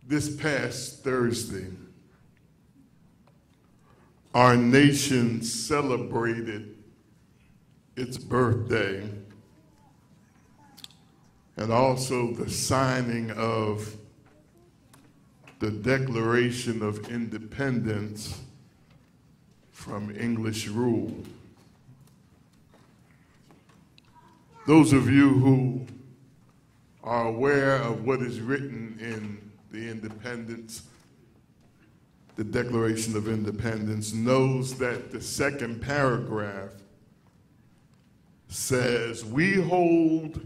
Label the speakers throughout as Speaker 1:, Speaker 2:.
Speaker 1: This past Thursday, our nation celebrated its birthday and also the signing of the Declaration of Independence from English rule. Those of you who are aware of what is written in the Declaration of Independence knows that the second paragraph says, "We hold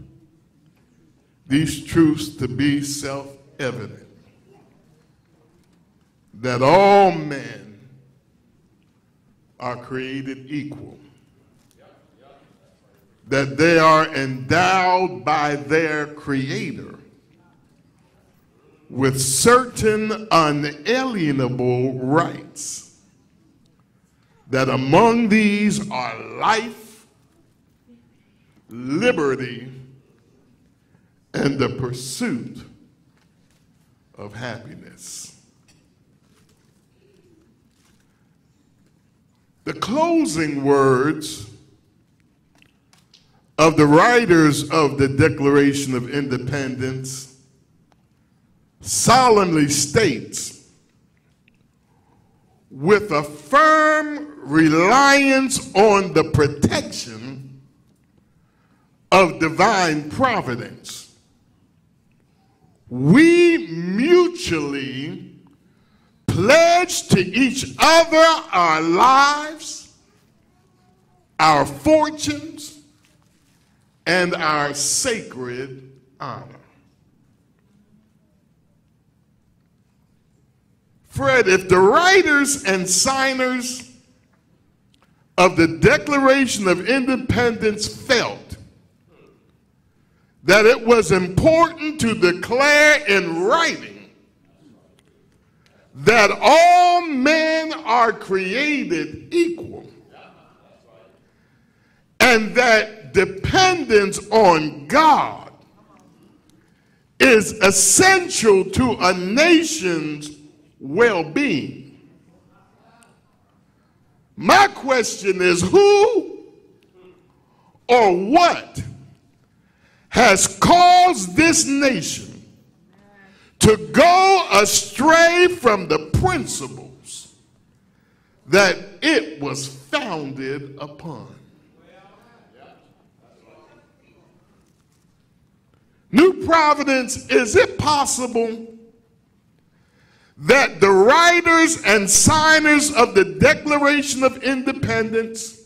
Speaker 1: these truths to be self-evident, that all men are created equal, that they are endowed by their Creator with certain unalienable rights, that among these are life, liberty, and the pursuit of happiness." The closing words of the writers of the Declaration of Independence solemnly states, "With a firm reliance on the protection of divine providence, we mutually pledge to each other our lives, our fortunes, and our sacred honor." Fred, if the writers and signers of the Declaration of Independence felt that it was important to declare in writing that all men are created equal and that dependence on God is essential to a nation's well-being, my question is, who or what has caused this nation to go astray from the principles that it was founded upon? New Providence, is it possible that the writers and signers of the Declaration of Independence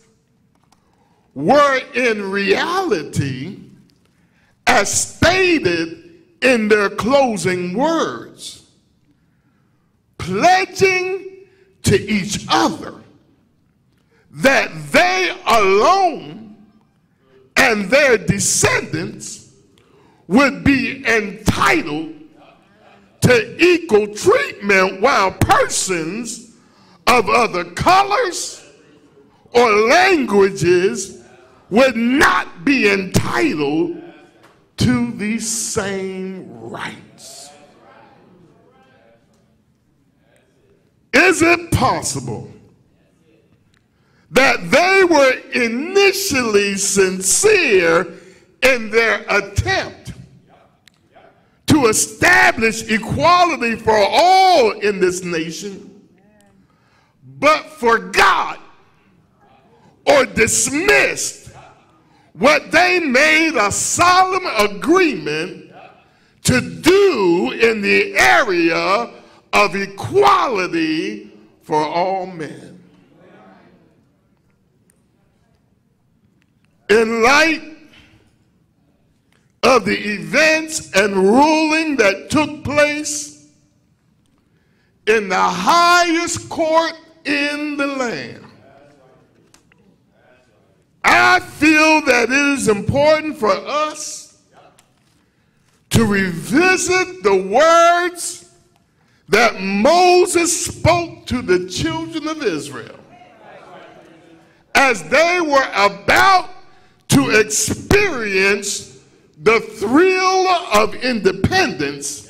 Speaker 1: were in reality, as stated in their closing words, pledging to each other that they alone and their descendants would be entitled to equal treatment, while persons of other colors or languages would not be entitled to these same rights? Is it possible that they were initially sincere in their attempt to establish equality for all in this nation, but forgot or dismissed what they made a solemn agreement to do in the area of equality for all men? In light of the events and ruling that took place in the highest court in the land, I feel that it is important for us to revisit the words that Moses spoke to the children of Israel as they were about to experience the thrill of independence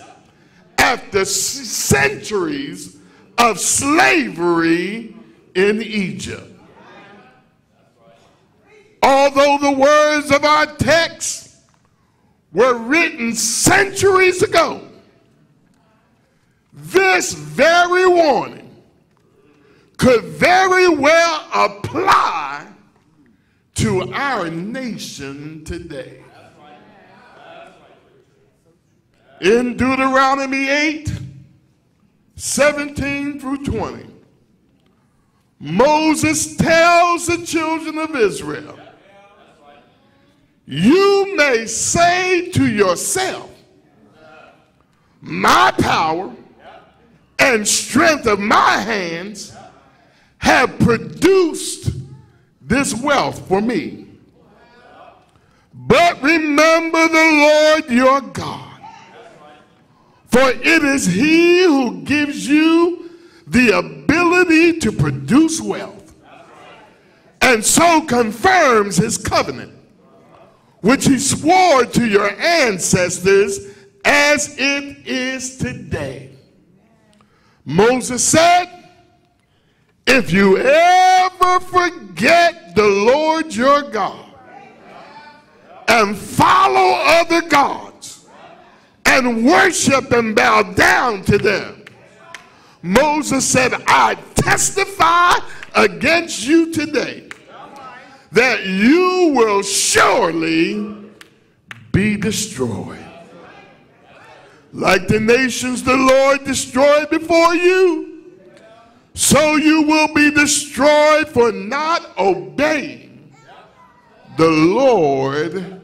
Speaker 1: after centuries of slavery in Egypt. Although the words of our text were written centuries ago, this very warning could very well apply to our nation today. In Deuteronomy 8:17 through 20, Moses tells the children of Israel, you may say to yourself, my power and strength of my hands have produced this wealth for me. But remember the Lord your God, for it is he who gives you the ability to produce wealth, and so confirms his covenant, which he swore to your ancestors as it is today. Moses said, if you ever forget the Lord your God and follow other gods and worship and bow down to them, Moses said, I testify against you today that you will surely be destroyed. Like the nations the Lord destroyed before you, so you will be destroyed for not obeying the Lord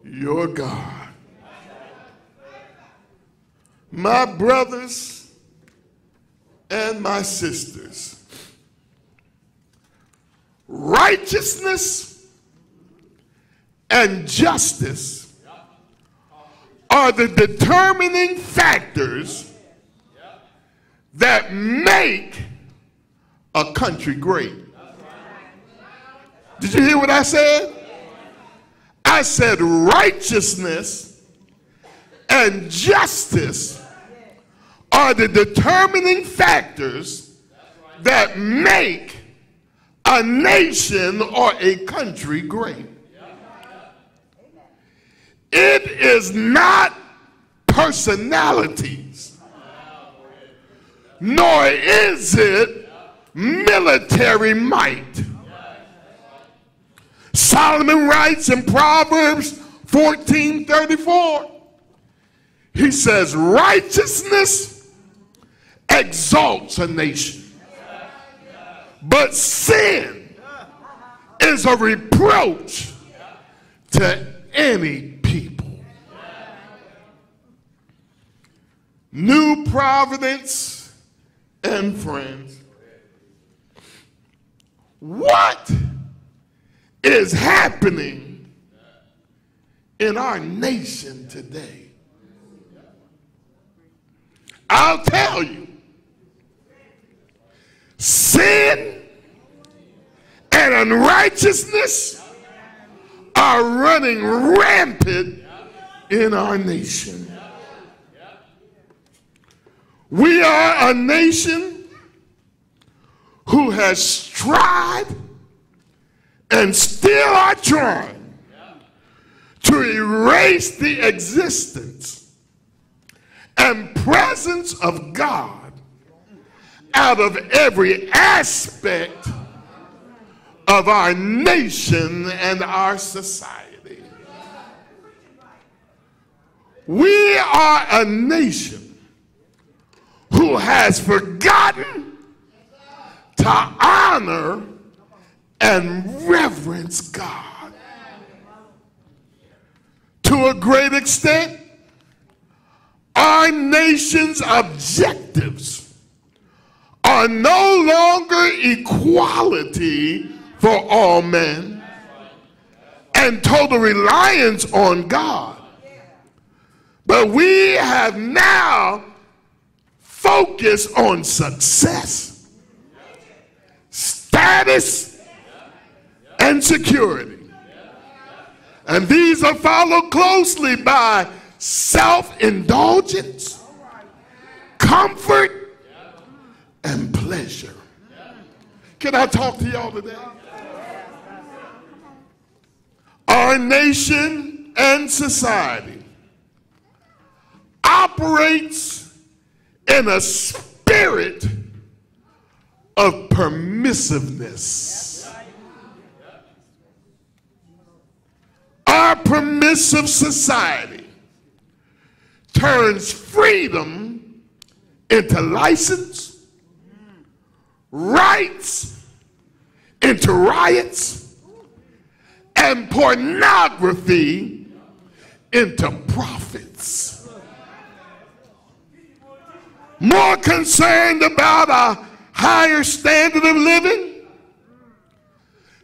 Speaker 1: your God. My brothers and my sisters, righteousness and justice are the determining factors that make a country great. Did you hear what I said? I said righteousness and justice are the determining factors that make a nation or a country great. It is not personalities, nor is it military might. Solomon writes in Proverbs 14:34, he says, righteousness exalts a nation, but sin is a reproach to any people. New Providence and friends, what is happening in our nation today? I'll tell you, sin and unrighteousness are running rampant in our nation. We are a nation who has tried and still are trying to erase the existence and presence of God out of every aspect of our nation and our society. We are a nation who has forgotten to honor and reverence God. To a great extent, our nation's objectives are no longer equality for all men and total reliance on God, but we have now focused on success, status, and security. And these are followed closely by self-indulgence, comfort and pleasure. Can I talk to y'all today? Our nation and society operates in a spirit of permissiveness. Our permissive society turns freedom into license, rights into riots, and pornography into profits. More concerned about a higher standard of living,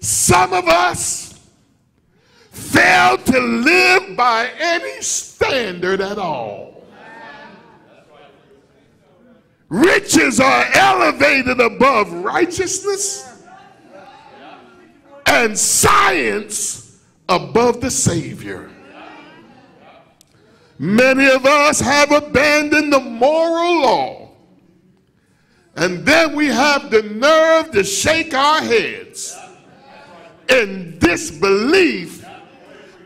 Speaker 1: some of us fail to live by any standard at all. Riches are elevated above righteousness, and science above the Savior. Many of us have abandoned the moral law, and then we have the nerve to shake our heads in disbelief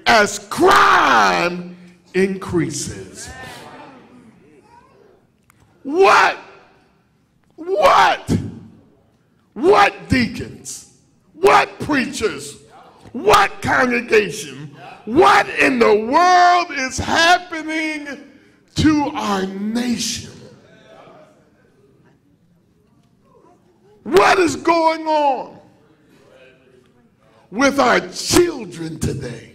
Speaker 1: as crime increases. What deacons? What preachers? What congregation? What in the world is happening to our nation? What is going on with our children today?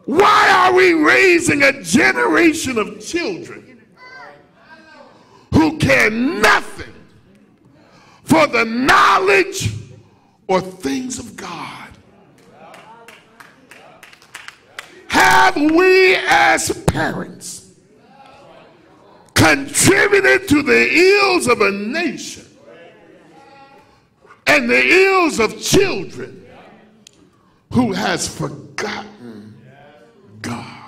Speaker 1: Why are we raising a generation of children who care nothing for the knowledge or things of God? Have we as parents contributed to the ills of a nation and the ills of children who has forgotten God?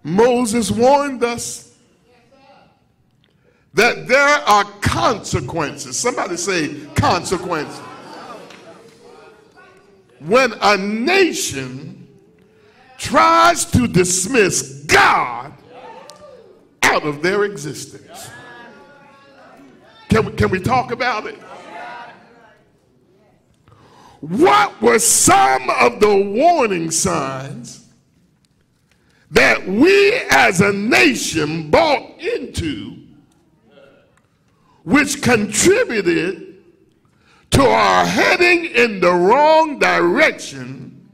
Speaker 1: Moses warned us that there are consequences. Somebody say consequences. When a nation tries to dismiss God out of their existence. Can we talk about it? What were some of the warning signs that we as a nation bought into, which contributed to our heading in the wrong direction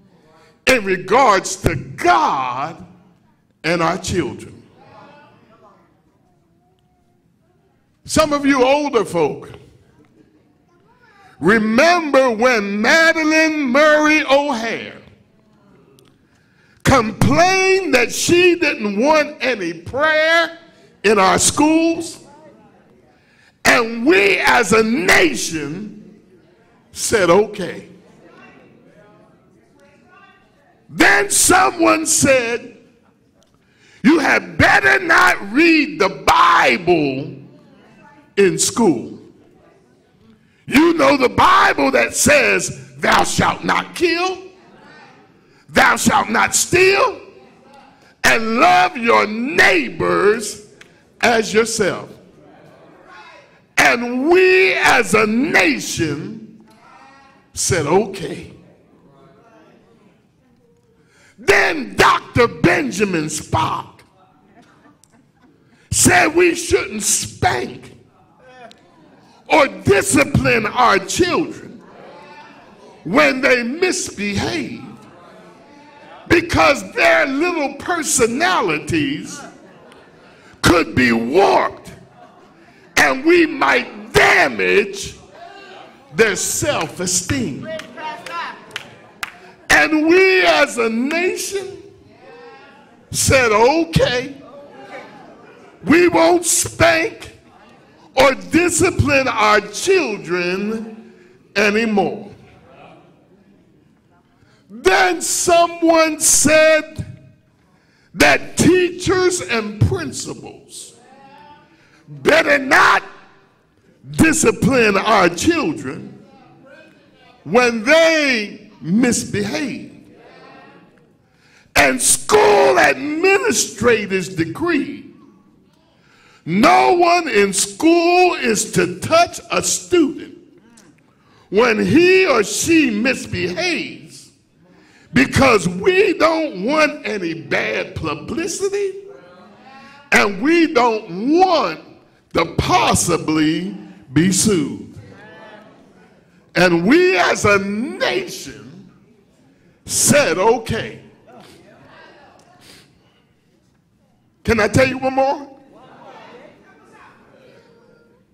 Speaker 1: in regards to God and our children? Some of you older folk remember when Madeleine Murray O'Hare complained that she didn't want any prayer in our schools, and we as a nation said okay. Then someone said, you had better not read the Bible in school. You know the Bible that says, thou shalt not kill, thou shalt not steal, and love your neighbors as yourself. And we as a nation said, okay. Then Dr. Benjamin Spock said we shouldn't spank or discipline our children when they misbehave, because their little personalities could be warped and we might damage their self-esteem. And we as a nation said, okay, we won't spank or discipline our children anymore. Then someone said that teachers and principals better not discipline our children when they misbehave. And school administrators decreed no one in school is to touch a student when he or she misbehaves, because we don't want any bad publicity and we don't want to possibly be sued. And we as a nation said, okay. Can I tell you one more?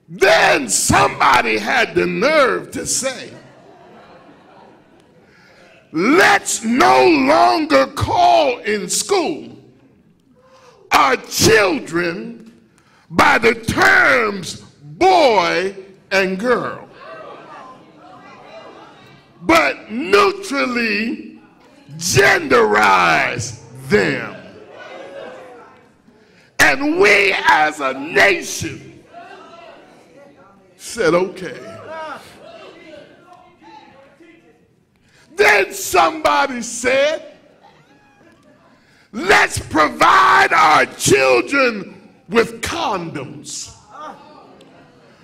Speaker 1: Then somebody had the nerve to say, let's no longer call in school our children by the terms boy and girl, but neutrally genderize them. And we as a nation said, okay. Then somebody said, let's provide our children with condoms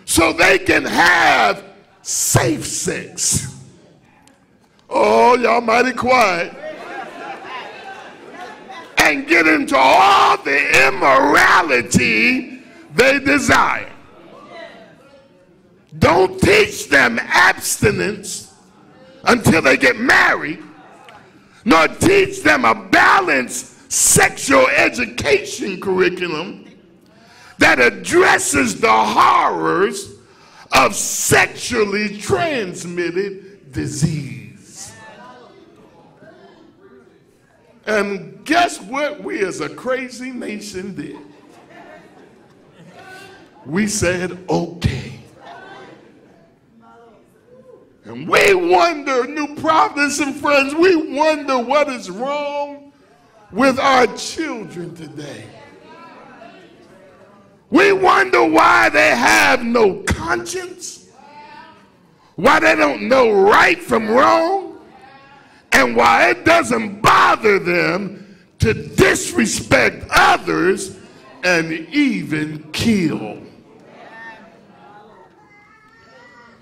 Speaker 1: so they can have safe sex. Oh, y'all mighty quiet. And get into all the immorality they desire. Don't teach them abstinence until they get married, nor teach them a balanced sexual education curriculum that addresses the horrors of sexually transmitted disease. And guess what we as a crazy nation did? We said, okay. And we wonder, New Providence and friends, we wonder what is wrong with our children today. We wonder why they have no conscience, why they don't know right from wrong, and why it doesn't bother them to disrespect others and even kill.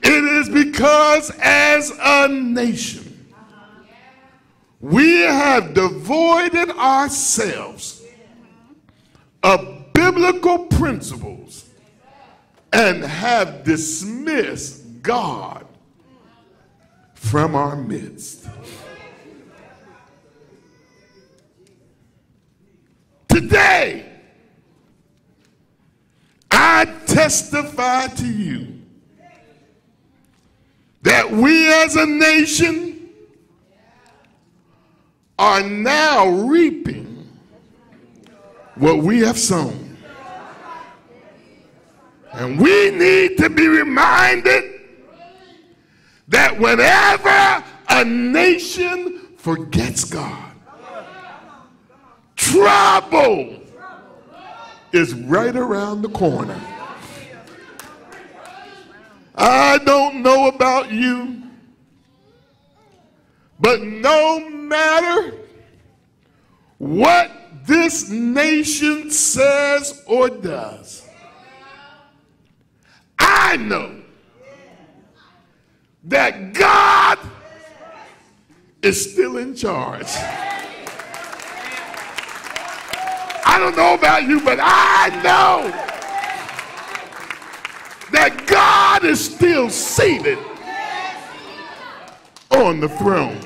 Speaker 1: It is because as a nation, we have devoided ourselves of biblical principles and have dismissed God from our midst. Today, I testify to you that we as a nation are now reaping what we have sown. And we need to be reminded that whenever a nation forgets God, trouble is right around the corner. I don't know about you, but no matter what this nation says or does, I know that God is still in charge. I don't know about you, but I know that God is still seated on the throne.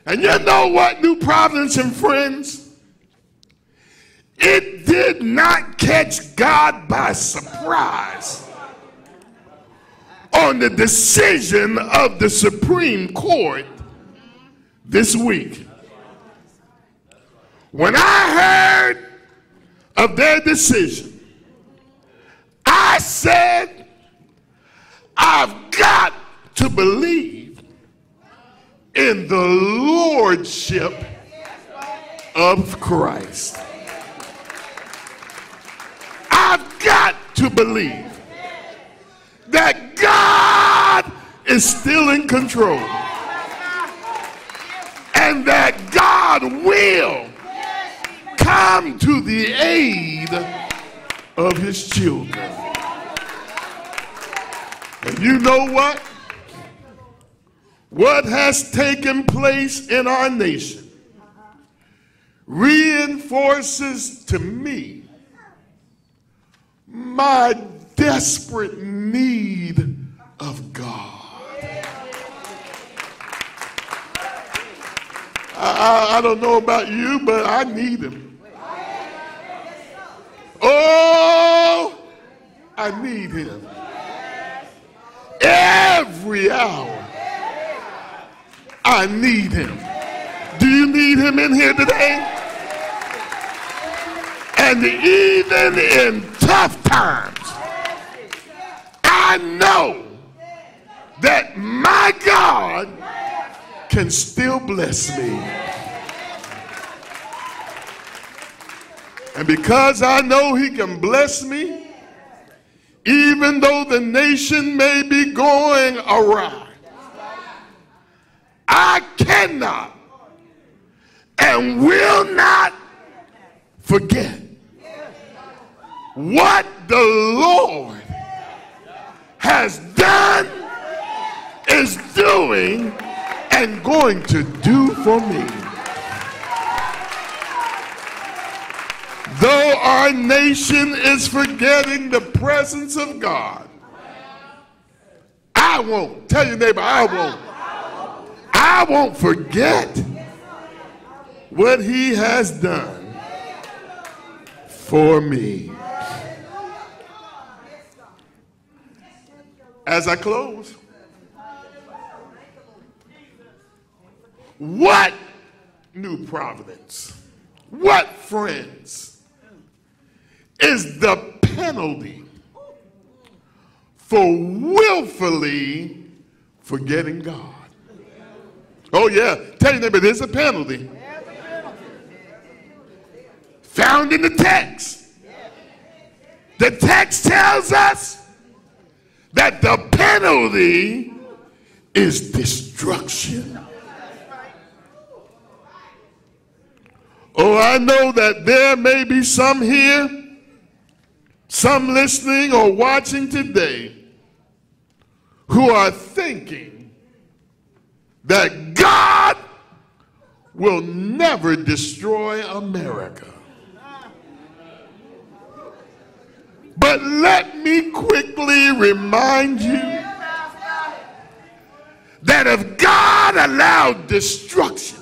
Speaker 1: And you know what, New Providence and friends? It did not catch God by surprise on the decision of the Supreme Court this week. When I heard of their decision, I said, I've got to believe in the lordship of Christ. I've got to believe that God is still in control and that God will come to the aid of his children. And you know what? What has taken place in our nation reinforces to me my desperate need of God. I don't know about you, but I need him. Oh, I need him. Every hour, I need him. Do you need him in here today? And even in tough times, I know that my God can still bless me. And because I know he can bless me, even though the nation may be going awry, I cannot and will not forget what the Lord has done, is doing, and going to do for me. Though our nation is forgetting the presence of God, I won't. Tell your neighbor, I won't forget what he has done for me. As I close, what new providence, what friends, is the penalty for willfully forgetting God? Oh yeah, tell your neighbor, there's a penalty found in the text. The text tells us that the penalty is destruction. Oh, I know that there may be some here, some listening or watching today, who are thinking that God will never destroy America. But let me quickly remind you that if God allowed destruction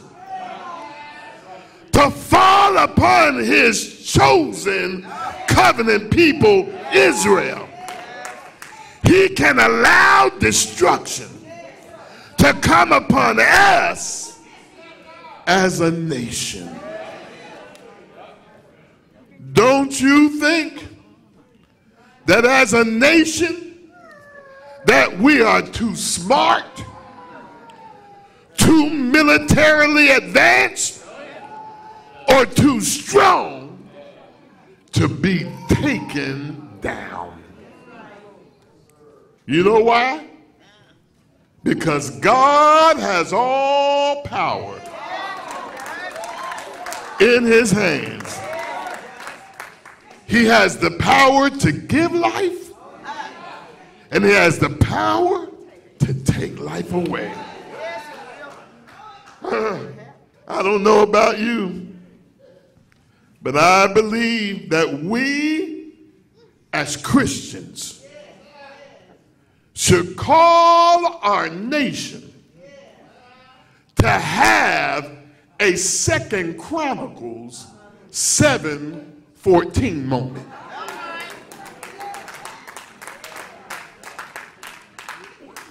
Speaker 1: to fall upon his chosen covenant people, Israel, he can allow destruction to come upon us as a nation. Don't you think that as a nation that we are too smart, too militarily advanced, or too strong to be taken down? You know why? Because God has all power in his hands. He has the power to give life, and he has the power to take life away. I don't know about you, but I believe that we as Christians should call our nation to have a 2 Chronicles 7:14 moment.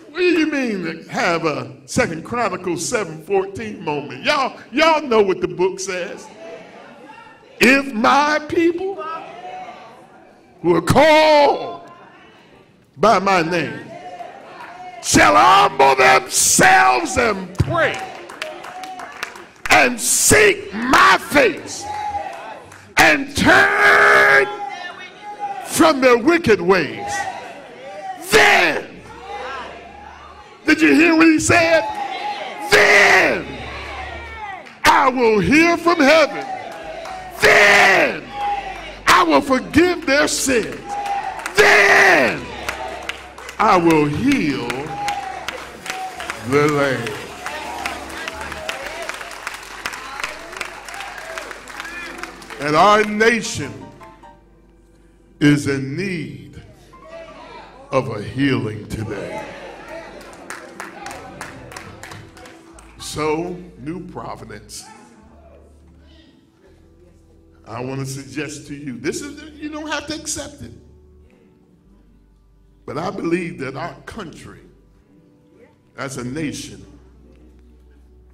Speaker 1: What do you mean have a 2 Chronicles 7:14 moment? Y'all know what the book says. If my people who are called by my name shall humble themselves and pray and seek my face and turn from their wicked ways, then, did you hear what he said? Then I will hear from heaven. Then I will forgive their sins. Then I will heal the land. And our nation is in need of a healing today. So, New Providence, I want to suggest to you, this is, you don't have to accept it, but I believe that our country, as a nation,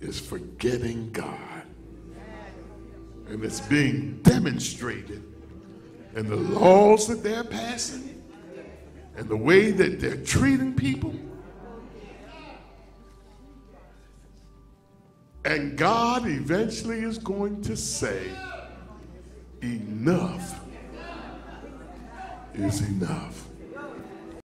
Speaker 1: is forgetting God. And it's being demonstrated in the laws that they're passing and the way that they're treating people. And God eventually is going to say, enough is enough.